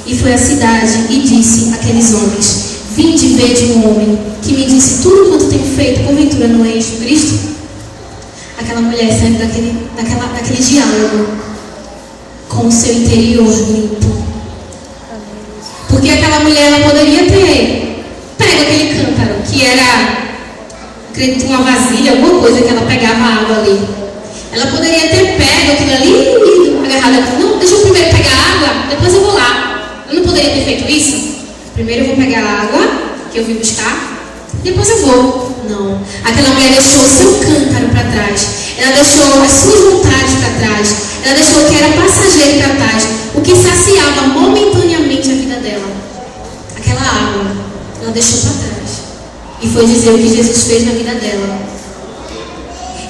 e foi à cidade e disse àqueles homens: Vinde ver de um homem que me disse tudo quanto tenho feito, porventura não é isto Cristo? Aquela mulher saindo daquele diálogo com o seu interior limpo. Porque aquela mulher, ela poderia ter pego aquele cântaro, que era, acredito, uma vasilha, alguma coisa que ela pegava água ali. Ela poderia ter pego aquilo ali e agarrado. Não, deixa eu primeiro pegar água, depois eu vou lá. Eu não poderia ter feito isso? Primeiro eu vou pegar a água, que eu vim buscar, depois eu vou. Não. Aquela mulher deixou o seu cântaro para trás. Ela deixou as suas vontades para trás. Ela deixou o que era passageiro para trás. O que saciava momentaneamente a vida dela. Aquela água, ela deixou para trás. E foi dizer o que Jesus fez na vida dela.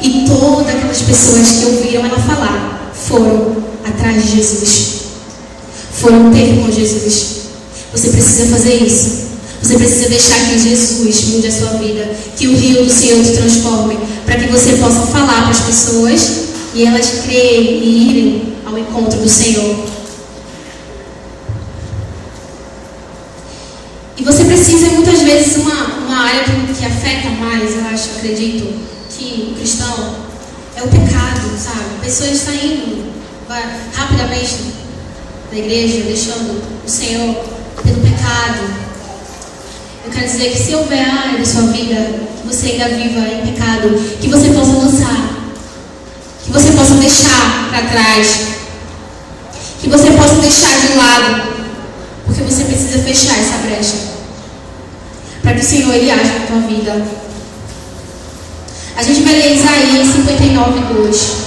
E todas aquelas pessoas que ouviram ela falar foram atrás de Jesus. Foram ter com Jesus. Você precisa fazer isso. Você precisa deixar que Jesus mude a sua vida. Que o rio do Senhor te transforme. Para que você possa falar para as pessoas e elas creem e irem ao encontro do Senhor. E você precisa, muitas vezes, uma área que afeta mais, eu acho, acredito, que o cristão é o pecado, sabe? Pessoas saindo rapidamente da igreja, deixando o Senhor pelo pecado. Eu quero dizer que se houver área da sua vida que você ainda viva em pecado, que você possa lançar, que você possa deixar para trás, que você possa deixar de lado, porque você precisa fechar essa brecha para que o Senhor ele haja na tua vida. A gente vai ler Isaías 59:2.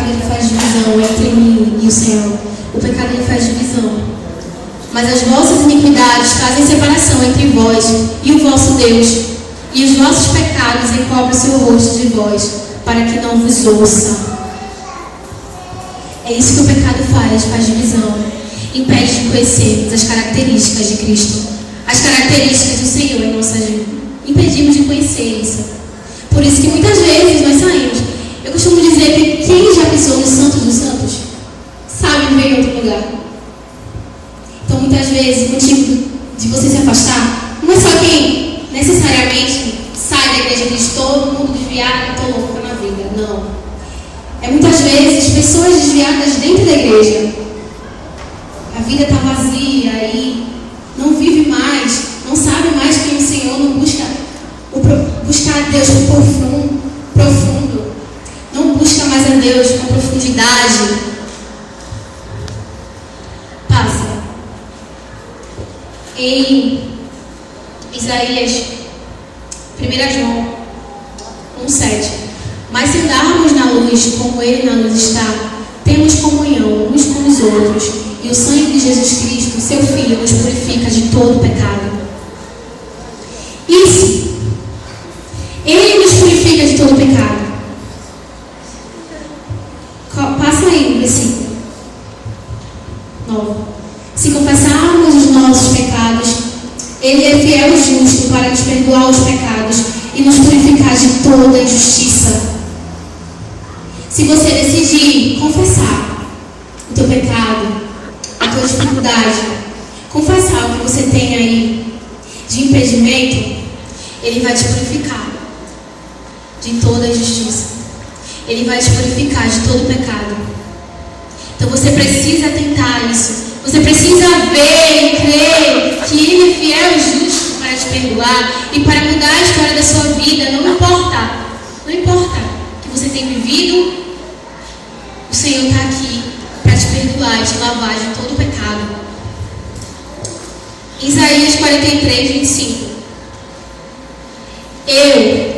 Ele faz divisão entre mim e o Senhor. O pecado ele faz divisão. Mas as vossas iniquidades fazem separação entre vós e o vosso Deus. E os vossos pecados encobrem o seu rosto de vós, para que não vos ouça. É isso que o pecado faz divisão. Impede de conhecermos as características de Cristo. As características do Senhor em nossa vida. Impedimos de conhecer isso. Por isso que muitas vezes nós saímos. Eu costumo dizer que quem já pisou no Santo dos Santos sabe ver em outro lugar. Então, muitas vezes, o motivo de você se afastar não é só quem necessariamente sai da igreja de Cristo, todo mundo desviado, estou louca na vida. Não. É muitas vezes pessoas desviadas dentro da igreja. A vida está vazia e não vive mais, não sabe mais quem é o Senhor, não busca a Deus profundo. Não busca mais a Deus com profundidade. Passa. Em Isaías, 1 João 1:7. Mas se andarmos na luz, como Ele na luz está, temos comunhão uns com os outros, e o sangue de Jesus Cristo, seu Filho, nos purifica de todo pecado. Isso. Ele nos purifica de todo pecado. Passa aí no versículo 9. Se confessarmos os nossos pecados, Ele é fiel e justo para nos perdoar os pecados e nos purificar de toda injustiça. Se você decidir confessar o teu pecado, a tua dificuldade, confessar o que você tem aí de impedimento, Ele vai te purificar de toda injustiça. Ele vai te purificar de todo pecado. Então você precisa atentar a isso. Você precisa ver e crer que Ele é fiel e justo para te perdoar e para mudar a história da sua vida. Não importa o que você tem vivido, o Senhor está aqui para te perdoar e te lavar de todo pecado. Isaías 43:25.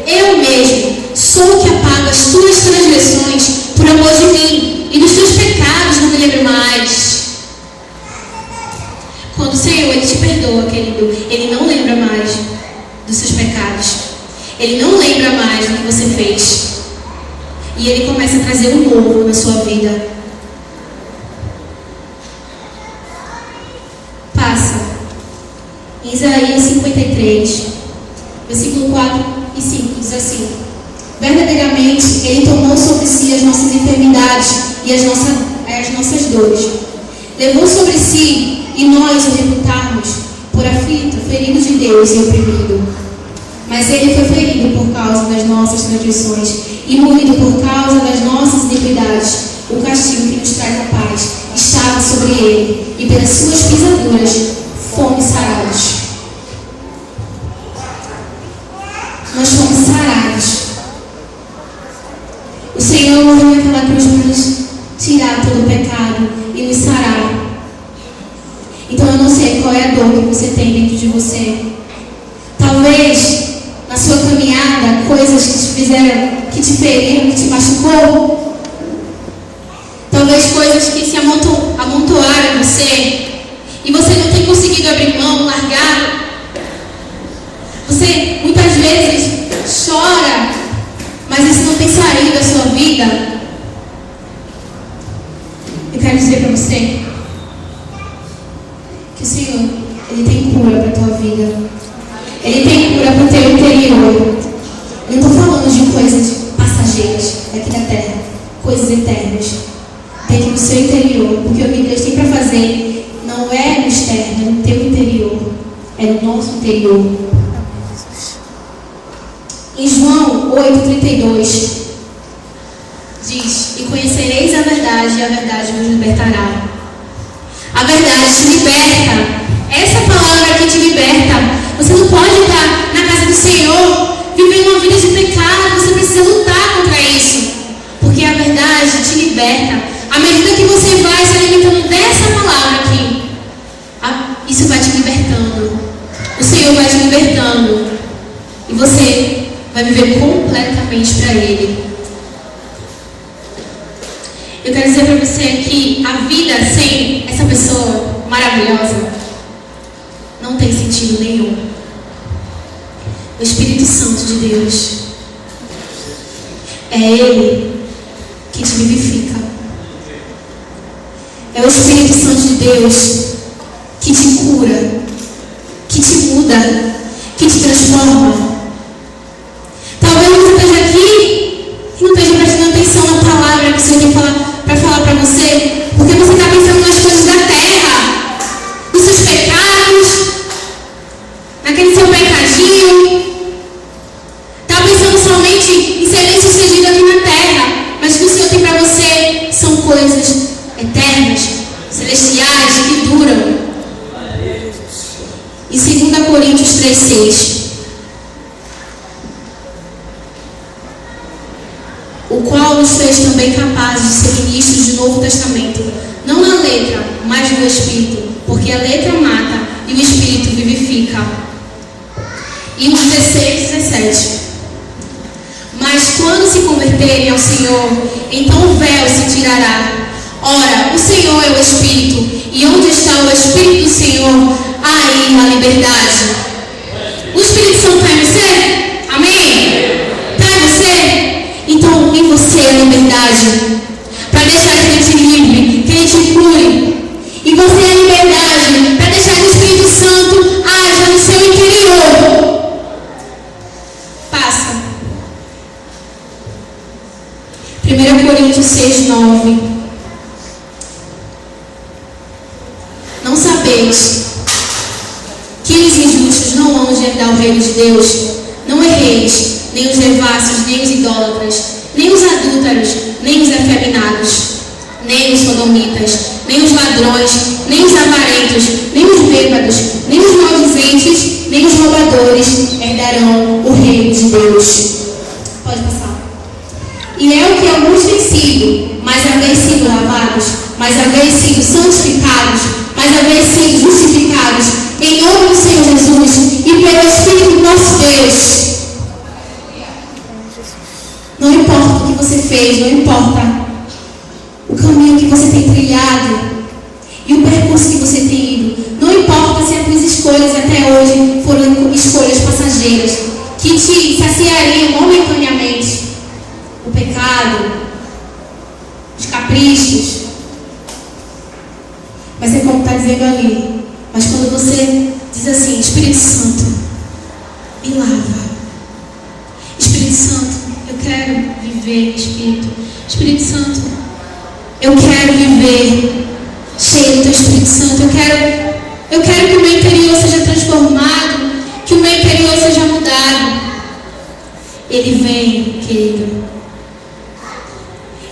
Eu mesmo sou o que apaga as tuas transgressões por amor de mim, e dos teus pecados não me lembro mais. Quando o Senhor ele te perdoa, querido, Ele não lembra mais dos seus pecados. Ele não lembra mais do que você fez. E Ele começa a trazer um novo na sua vida. Passa. Em Isaías 53, versículo 4 e 5, diz assim: Verdadeiramente, Ele tomou sobre si as nossas enfermidades e as nossas dores. Levou sobre si e nós o reputarmos por aflito, ferido de Deus e oprimido. Mas Ele foi ferido por causa das nossas transgressões e moído por causa das nossas iniquidades. O castigo que nos traz a paz estava sobre Ele, e pelas suas pisaduras fomos sarados. Nós fomos sarados. O Senhor morreu naquela cruz para nos tirar todo o pecado e nos sarar. Então eu não sei qual é a dor que você tem dentro de você. Talvez na sua caminhada, coisas que te fizeram, que te feriram, que te machucou. Talvez coisas que se amontoaram em você e você não tem conseguido abrir mão, largar. Você muitas vezes chora, mas isso não tem saído da sua vida. Eu quero dizer para você que o Senhor, Ele tem cura para a tua vida. Ele tem cura para o teu interior. Eu não estou falando de coisas passageiras aqui da terra, coisas eternas. Dentro do seu interior, porque o que Deus tem para fazer não é no externo, é no teu interior, é no nosso interior. Em João 8,32 diz: e conhecereis a verdade, e a verdade vos libertará. A verdade te liberta. Essa palavra que te liberta. Você não pode estar na casa do Senhor vivendo uma vida de pecado. Você precisa lutar contra isso, porque a verdade te liberta. À medida que você vai se alimentando dessa palavra aqui, isso vai te libertando. O Senhor vai te libertando. E você vai viver completamente para Ele. Eu quero dizer para você que a vida sem essa pessoa maravilhosa não tem sentido nenhum. O Espírito Santo de Deus é Ele que te vivifica. É o Espírito Santo de Deus que te cura, que te muda, que te transforma. Talvez você esteja aqui e não esteja prestando atenção na palavra que o Senhor tem para falar para você, porque você está pensando nas coisas da terra, nos seus pecados, naquele seu pecadinho. Está pensando somente em ser bem-sucedido aqui na terra, mas o que o Senhor tem para você são coisas eternas, celestiais, que duram. Em 2 Coríntios 3,6, o qual nos fez também capazes de ser ministros do Novo Testamento, não na letra, mas no Espírito, porque a letra mata e o Espírito vivifica. E o 16:17, mas quando se converterem ao Senhor, então o véu se tirará. Ora, o Senhor é o Espírito, e onde está o Espírito do Senhor, aí a liberdade. O Espírito Santo está em você? Amém? Está em você? Então, em você é a liberdade, para deixar que Ele te livre, que Ele te cure. E você é a liberdade, para deixar que o Espírito Santo haja no seu interior. Passa. 1 Coríntios 6:9. Não sabeis que os injustos não vão herdar o reino de Deus? Não erreis, nem os devassos, nem os idólatras, nem os adúlteros, nem os efeminados, nem os sodomitas, nem os ladrões, nem os avarentos, nem os bêbados, nem os maldizentes, nem os roubadores herdarão o reino de Deus. Pode passar. E é o que alguns têm sido, mas haveis sido lavados, mas haveis sido santificados, mas haveis sido justificados em nome do Senhor Jesus e pelo Espírito do nosso Deus. Não importa o que você fez, não importa o caminho que você tem trilhado e o percurso que você tem ido. Não importa se as tuas escolhas até hoje foram escolhas passageiras que te saciariam momentaneamente. O pecado, os caprichos. Mas é como está dizendo ali. Mas quando você diz assim: Espírito Santo, me lava. Espírito Santo, eu quero viver no Espírito. Espírito Santo, eu quero viver cheio do Teu Espírito Santo. Eu quero que o meu interior seja transformado, que o meu interior seja mudado. Ele vem, querido,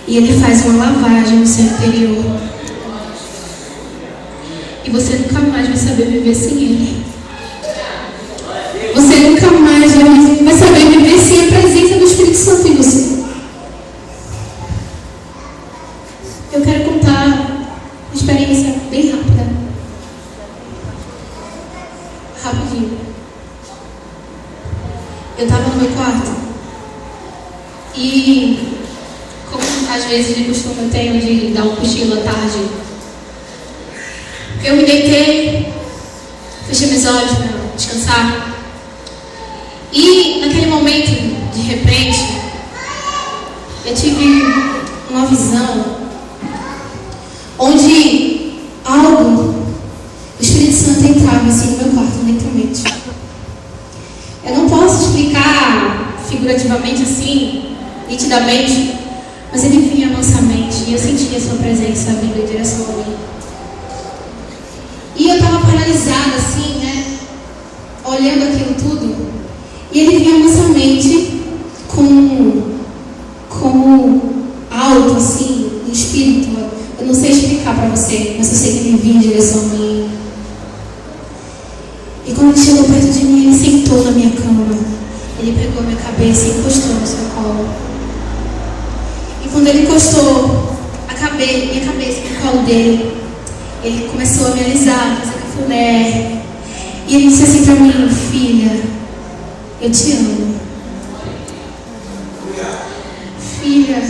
e Ele faz uma lavagem no seu interior. E você nunca mais vai saber viver sem Ele. Você nunca mais vai saber viver sem a presença do Espírito Santo em você. Eu quero contar uma experiência bem rápida. Rapidinho. Eu estava no meu quarto e, como às vezes de costume eu tenho de dar um cochilo à tarde, eu me deitei, fechei meus olhos para descansar. E naquele momento, de repente, eu tive uma visão onde o Espírito Santo entrava assim no meu quarto, lentamente. Eu não posso explicar figurativamente assim, nitidamente, mas ele vinha à nossa mente e eu sentia a sua presença vindo em direção a mim. E eu estava paralisada assim, né, olhando aquilo tudo. E ele vinha à nossa mente como alto, assim, no espírito. Eu não sei explicar para você, mas eu sei que ele vinha em direção a mim. E quando ele chegou perto de mim, ele sentou na minha cama. Ele pegou a minha cabeça e encostou no seu colo. E quando ele encostou minha cabeça no colo dele, ele começou a me alisar, fazer cafuné. E ele disse assim para mim: filha, eu te amo. Filha,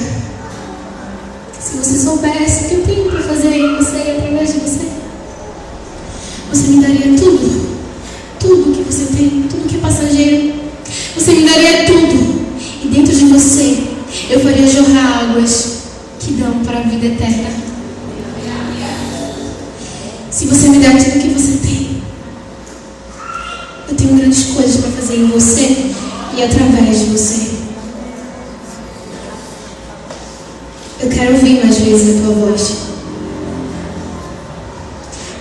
se você soubesse o que eu tenho para fazer em você e através de você, você me daria tudo. Tudo que você tem, tudo que é passageiro. Você me daria tudo. E dentro de você, eu faria jorrar águas que dão para a vida eterna. Se você me der tudo que você tem, eu tenho grandes coisas para fazer em você e através de você. Eu quero ouvir mais vezes a tua voz.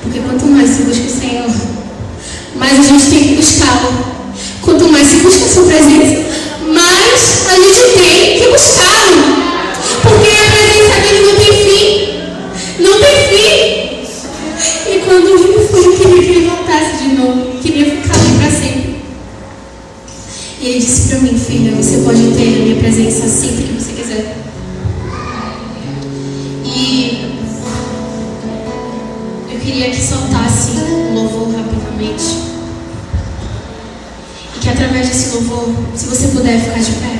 Porque quanto mais se busca o Senhor, mais a gente tem que buscá-lo. Quanto mais se busca a sua presença, mais a gente tem que buscá-lo. Porque a presença dele não tem fim. Não tem fim. E quando ele foi, eu queria que ele voltasse de novo. Queria ficar ali para sempre. E ele disse para mim: filha, você pode ter a minha presença sempre que você quiser. E eu queria que soltasse um louvor rapidamente. E que através desse louvor, se você puder ficar de pé.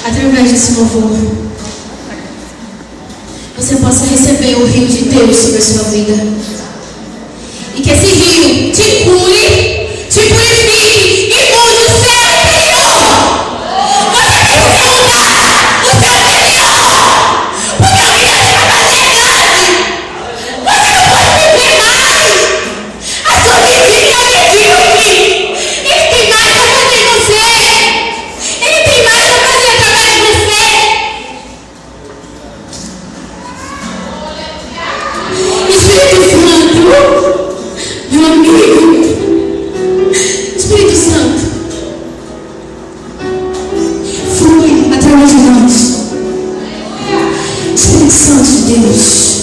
Através desse louvor, você possa receber o rio de Deus sobre a sua vida. E que esse rio te cure, te purifique e mude o seu interior. Você tem que mudar o seu interior. Porque o rio de capacidade. Você não pode viver mais a sua vidinha medíocre. Ele tem mais a fazer em você. Ele tem mais a fazer através de você. Espírito Santo, meu amigo, Espírito Santo, flui através de nós. Espírito Santo de Deus.